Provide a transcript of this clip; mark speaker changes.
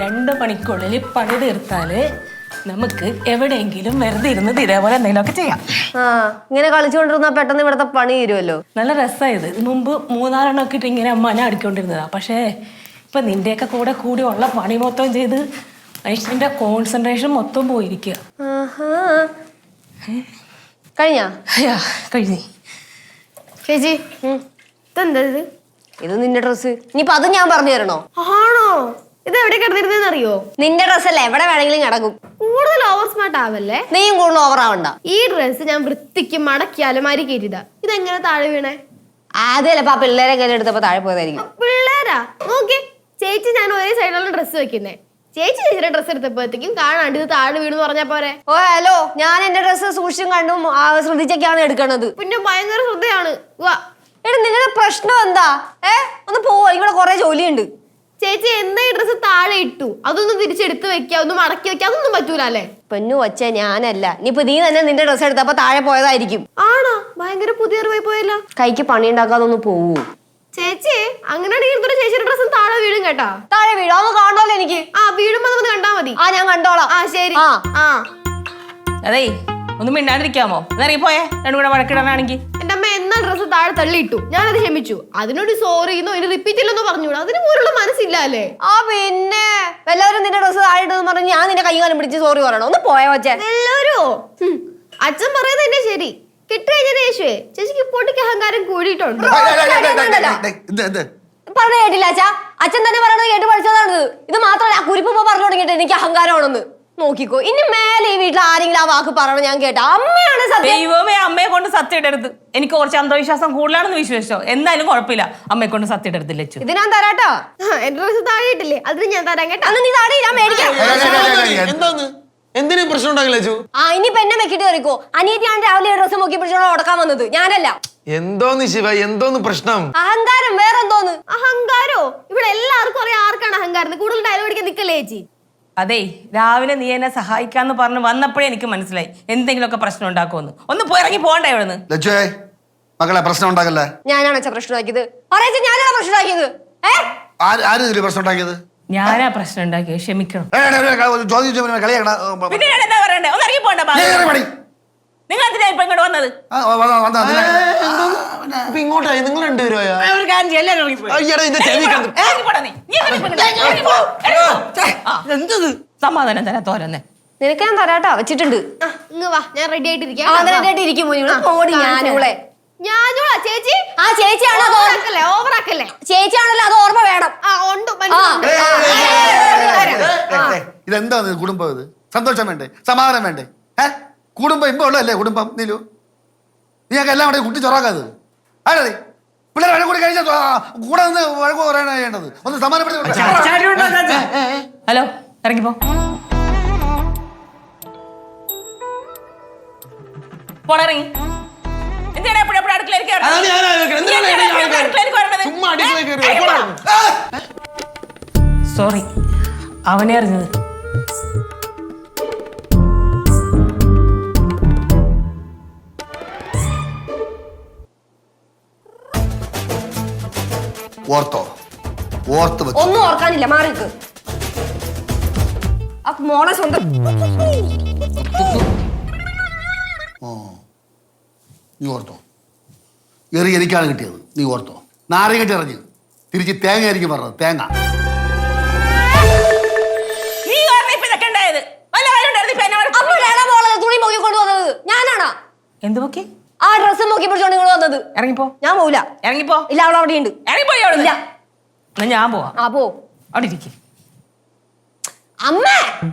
Speaker 1: 2 മണിക്കുള്ളിൽ പണി തീർത്താല് നമുക്ക് എവിടെയെങ്കിലും വെറുതെ ഇരുന്നത് ഇതേപോലെ എന്തെങ്കിലുമൊക്കെ ചെയ്യാം.
Speaker 2: ഇങ്ങനെ കളിച്ചുകൊണ്ടിരുന്നാ പെട്ടെന്ന് ഇവിടുത്തെ പണി തീരുമല്ലോ.
Speaker 1: നല്ല രസമായത്. മുമ്പ് 3-4 ഒക്കെ ഇട്ട് ഇങ്ങനെ അമ്മനെ അടുക്കൊണ്ടിരുന്നതാ. പക്ഷേ ഇപ്പൊ നിന്റെയൊക്കെ കൂടെ കൂടി ഉള്ള പണി മൊത്തം ചെയ്ത് മനുഷ്യന്റെ കോൺസെൻട്രേഷൻ മൊത്തം പോയിരിക്കുക. കഴിഞ്ഞു.
Speaker 2: ചേച്ചി ഇതെന്താ ഇത് നിന്റെ ഡ്രസ്? ഇനിയിപ്പൊ അത് ഞാൻ പറഞ്ഞു തരണോ?
Speaker 3: ആണോ? ഇത് എവിടെ കിടന്നിരുന്നെന്ന് അറിയോ?
Speaker 2: നിന്റെ ഡ്രസ്സല്ലേ, എവിടെ വേണമെങ്കിലും കിടക്കും.
Speaker 3: കൂടുതൽ ഓവർ സ്മാർട്ട് ആവല്ലേ?
Speaker 2: നീയും കൂടുതൽ ഓവർ ആവണ്ട.
Speaker 3: ഈ ഡ്രസ് ഞാൻ വൃത്തിക്ക് മടക്കി അലമാരി കയറ്റിയതാ. ഇതെങ്ങനെ താഴെ വീണേ?
Speaker 2: ആദ്യം ചിലപ്പോ ആ പിള്ളേരെ കയ്യിൽ എടുത്തപ്പോ താഴെ പോയതായിരിക്കും.
Speaker 3: പിള്ളേരാ? നോക്കി ചേച്ചി, ഞാൻ ഒരേ സൈഡിലുള്ള ഡ്രസ് വെക്കുന്നേ. ചേച്ചിയുടെ ഡ്രസ് എടുത്തപ്പോഴത്തേക്കും കാണാണ്ട് ഇത് താഴെ വീണെന്ന് പറഞ്ഞാ പോരെ?
Speaker 2: ഓ ഹലോ, ഞാൻ എന്റെ ഡ്രസ്സ് സൂക്ഷിച്ചും കണ്ടും ശ്രദ്ധിച്ചൊക്കെയാണ് എടുക്കണത്.
Speaker 3: പിന്നെ ഭയങ്കര ശ്രദ്ധയാണ്.
Speaker 2: എടാ നിങ്ങളുടെ പ്രശ്നം എന്താ? ഒന്ന് പോവോ, ഇവിടെ കൊറേ ജോലിയുണ്ട്.
Speaker 3: ചേച്ചി എന്താ ഈ ഡ്രസ് താഴെ ഇട്ടു? അതൊന്നും തിരിച്ചെടുത്ത് വെക്കാം, ഒന്ന് മടക്കി വെക്കാം, അതൊന്നും പറ്റൂല അല്ലേ?
Speaker 2: പെണ്ണു വച്ച ഞാനല്ല. ഇനിയിപ്പോ നീ തന്നെ നിന്റെ ഡ്രസ് എടുത്തപ്പോ താഴെ പോയതായിരിക്കും.
Speaker 3: ആണോ? ഭയങ്കര പുതിയ അറിവായി പോയല്ലോ.
Speaker 2: കൈക്ക് പണി ഉണ്ടാക്കാതെ ഒന്ന് പോവൂ
Speaker 3: ചേച്ചി. അങ്ങനെയാണെങ്കിൽ ചേച്ചിയുടെ ഡ്രസ്സും താഴെ വീഴും കേട്ടാ.
Speaker 2: താഴെ വീഴും, അതൊന്ന് കാണണല്ലോ എനിക്ക്.
Speaker 3: വീഴുമ്പോ നമുക്ക് കണ്ടാ മതി.
Speaker 2: ഞാൻ കണ്ടോളാം.
Speaker 3: ശരി.
Speaker 1: അതേ ഒന്നും മിണ്ടാണ്ടിരിക്കാമോ? ഇറങ്ങിപ്പോയേ, രണ്ടും കൂടെ വഴക്കിടാനാണെങ്കിൽ.
Speaker 3: എന്റെ അമ്മ എന്നാ ഡ്രസ്സ് താഴെ തള്ളിയിട്ടു, ഞാനത് ക്ഷമിച്ചു. അതിനോട് സോറിന്നോ ഇനി റിപ്പീറ്റ് ഇല്ലെന്നോ പറഞ്ഞൂടാ. അതിന് പോലുള്ള മനസ്സില്ല അല്ലേ?
Speaker 2: പിന്നെ എല്ലാവരും നിന്റെ ഡ്രസ്സ് താഴെ ഇട്ടെന്ന് പറഞ്ഞ് ഞാൻ നിന്റെ കൈകാലം പിടിച്ച് സോറി പറയണോ? ഒന്ന് പോയോ വച്ചേ.
Speaker 3: എല്ലാവരോ? അച്ഛൻ പറയുന്നത് തന്നെ ശരി. കിട്ടുകഴിഞ്ഞ യേശുവേ, ചേച്ചിക്ക് പൊട്ടിക്ക് അഹങ്കാരം കൂടിയിട്ടുണ്ട്.
Speaker 2: പറഞ്ഞ കേട്ടില്ല അച്ഛാ. അച്ഛൻ തന്നെ പറയണത് കേട്ട് പഠിച്ചതാണ്. ഇത് മാത്രമല്ല, കുരിപ്പ പറഞ്ഞു തുടങ്ങിയിട്ട് എനിക്ക് അഹങ്കാരമാണെന്ന്. നോക്കിക്കോ, ഇനി മേലെ ഈ വീട്ടിൽ ആരെങ്കിലും ആ വാക്ക് പറയണം ഞാൻ കേട്ട. അമ്മയാണ് സത്യം.
Speaker 1: ദൈവമേ, അമ്മയെ കൊണ്ട് സത്യം ഇടരുത്. എനിക്ക് കുറച്ച് അന്ധവിശ്വാസം കൂടുതലാണെന്ന് വിശ്വസിച്ചോ. എന്തായാലും കുഴപ്പമില്ല, അമ്മയെ കൊണ്ട് സത്യം ഇടരുതില്ല.
Speaker 2: ഇത് ഞാൻ തരാട്ടോ.
Speaker 3: എന്റെ ഡ്രസ്സ് താഴെ ഇട്ടില്ലേ, അതിന് ഞാൻ തരാൻ കേട്ടോ.
Speaker 2: അന്ന് നീ താഴെ ഞാൻ മേടിക്കാം.
Speaker 4: എന്തിനു പ്രശ്നം ഉണ്ടാകില്ല?
Speaker 2: ഇനിയിപ്പൊ എന്നെ വെക്കിട്ട് കയറിക്കോ. അനിയത്തിയാണ് രാവിലെ ഡ്രസ്സ് നോക്കി പിടിച്ചോണ്ട് ഉടക്കാൻ വന്നത്, ഞാനല്ല.
Speaker 4: എന്തോന്ന് ശിവ, എന്തോന്ന് പ്രശ്നം?
Speaker 2: അഹങ്കാരം വേറെന്തോന്ന്?
Speaker 3: അഹങ്കാരോ? ഇവിടെ എല്ലാവർക്കും അറിയാം ആർക്കാണ് അഹങ്കാരം. കൂടുതൽ ഡയലോഗ് അടിക്കാൻ നിക്കല്ലേ ചേച്ചി.
Speaker 1: അതെ, രാവിലെ നീ എന്നെ സഹായിക്കാന്ന് പറഞ്ഞ് വന്നപ്പോഴേ എനിക്ക് മനസ്സിലായി എന്തെങ്കിലുമൊക്കെ പ്രശ്നം ഉണ്ടാക്കുമെന്ന്. ഒന്ന് പോയിറങ്ങി പോകണ്ടേ ഇവിടുന്ന്?
Speaker 5: മകളെ പ്രശ്നം ഉണ്ടാക്കല്ലേ.
Speaker 2: ഞാനാണ് പ്രശ്നമാക്കിയത്. ഞാനാണ് പ്രശ്നമാക്കിയത്.
Speaker 5: പ്രശ്നം ഉണ്ടാക്കിയത്
Speaker 1: ഞാനാ പ്രശ്നം ഉണ്ടാക്കിയത്. ക്ഷമിക്കണം.
Speaker 5: കളിയാക്കണ.
Speaker 1: പിന്നെ ഞാൻ എന്താ പറയണ്ടേ? ഒന്ന് ഇറങ്ങി പോകണ്ട. നിങ്ങൾ എന്തിനാ ഇപ്പൊ ഇങ്ങോട്ട് വന്നത്?
Speaker 4: ഇങ്ങോട്ടായി നിങ്ങൾ രണ്ടുപേരും.
Speaker 1: സമാധാനം തരാ തോരന്നെ.
Speaker 2: നിനക്ക് ഞാൻ തരാട്ടോ, വെച്ചിട്ടുണ്ട്.
Speaker 3: ഇങ്ങ് വാ, ഞാൻ റെഡി ആയിട്ടിരിക്കാം. ഞാനോളാ ചേച്ചി.
Speaker 2: ചേച്ചിയാണോ?
Speaker 3: ഓവറാക്കല്ലേ?
Speaker 2: ചേച്ചിയാണല്ലോ, അത് ഓർമ്മ വേണം.
Speaker 5: ഇതെന്താ കുടുംബം? ഇത് സന്തോഷം വേണ്ടേ? സമാധാനം വേണ്ടേ? കുടുംബം ഇമ്പ ഉള്ളതല്ലേ കുടുംബം? നീലു, നീയൊക്കെ എല്ലാം കൂടെ കുട്ടി ചൊറാക്കാത്. ആണേ പിള്ളേർ വഴക്ക് കൂടി കഴിച്ചാൽ കൂടെ നിന്ന് വഴക്ക് പറയാനാ ചെയ്യേണ്ടത്. ഒന്ന് സമാധാനപ്പെടുത്തി.
Speaker 1: ഹലോ, ഇറങ്ങിപ്പോ. പോളിറങ്ങി. എന്തിനാ എപ്പോഴും അടുക്കളയിലേക്ക്? സോറി, അവനെ അറിഞ്ഞത്.
Speaker 5: ഓർത്തോ? ഓർത്ത് വെച്ചു.
Speaker 2: ഒന്നും ഓർക്കാനില്ല, മാറിക്ക്. മോളെ സ്വന്തം.
Speaker 5: നീ ഓർത്തോ? എറി എനിക്കാണ് കിട്ടിയത്. നീ ഓർത്തോ? നാരങ്ങ എറിഞ്ഞ് തിരിച്ച് തേങ്ങ ആയിരിക്കും പറഞ്ഞത്. തേങ്ങ.
Speaker 2: തുണി നോക്കി കൊണ്ടുവന്നത് ഞാനാണോ?
Speaker 1: എന്ത് നോക്കി?
Speaker 2: ആ ഡ്രസ്സ് നോക്കി പിടിച്ചോണ്ട് നിങ്ങൾ വന്നത്.
Speaker 1: ഇറങ്ങിപ്പോ.
Speaker 2: ഞാൻ പോവില്ല.
Speaker 1: ഇറങ്ങിപ്പോ.
Speaker 2: ഇല്ല, അവൾ അവിടെ ഉണ്ട്.
Speaker 1: ഇറങ്ങിപ്പോയി.
Speaker 2: ഇല്ല,
Speaker 1: ഞാൻ പോവാ.
Speaker 2: പോ.
Speaker 1: അവിടെ ഇരിക്കും.
Speaker 2: അമ്മേ.